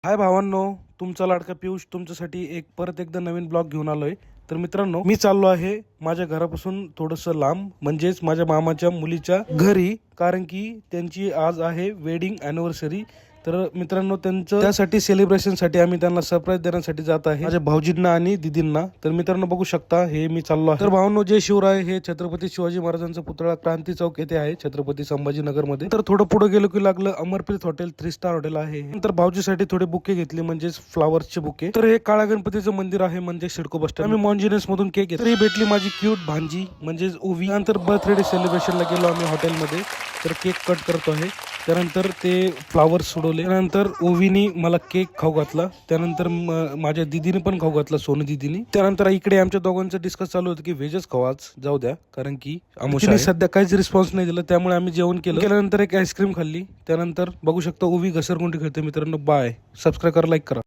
हाय भावांनो, तुमचा लाडका पियुष तुमच्यासाठी परत एकदा नवीन ब्लॉग घेऊन आलोय. तर मित्रांनो, मी चाललो आहे माझ्या घरापासून थोडंसं लांब, म्हणजेच माझ्या मामाच्या मुलीच्या घरी, कारण की त्यांची आज आहे वेडिंग अॅनिव्हर्सरी. तर मित्रांनो, त्यासाठी सेलिब्रेशनसाठी आम्ही त्यांना सरप्राईज देण्यासाठी जात आहे, माझ्या भाऊजींना आणि दिदींना. तर मित्रांनो, बघू शकता हे मी चाललो आहे. तर भावांनो, जय शिवराय हे छत्रपती शिवाजी महाराजांचा पुतळा क्रांती चौक येथे आहे, छत्रपती संभाजीनगर मध्ये. तर थोडं पुढे गेलो की लागलं अमरप्रीत हॉटेल, 3 स्टार हॉटेल आहे. नंतर भाऊजीसाठी थोडे बुके घेतले, म्हणजेच फ्लावर्सचे बुके. तर हे काळा गणपतीचं मंदिर आहे, म्हणजे सिडको बस स्टँड. आम्ही मॉन्जिनेस मधून केक घेतला. भेटली माझी क्यूट भांजी, म्हणजेच ओवी. नंतर बर्थडे सेलिब्रेशनला गेलो आम्ही हॉटेलमध्ये. तर केक कट करतो आहे, त्यानंतर ते फ्लावर्स सोडवले, त्यानंतर ओवीनी मला केक खाऊ घातला, त्यानंतर माझ्या दिदीने पण खाऊ घातला, सोनू दिदीनी. त्यानंतर इकडे आमच्या दोघांचं डिस्कस चालू होतं की व्हेजच खाऊ आज, जाऊ द्या, कारण की आम्ही सध्या काहीच रिस्पॉन्स नाही दिला, त्यामुळे आम्ही जेवण केल्यानंतर एक आईस्क्रीम खाल्ली. त्यानंतर बघू शकता ओवी घसरगुंडी खेळते. मित्रांनो, बाय. सबस्क्राईब करा, लाईक करा.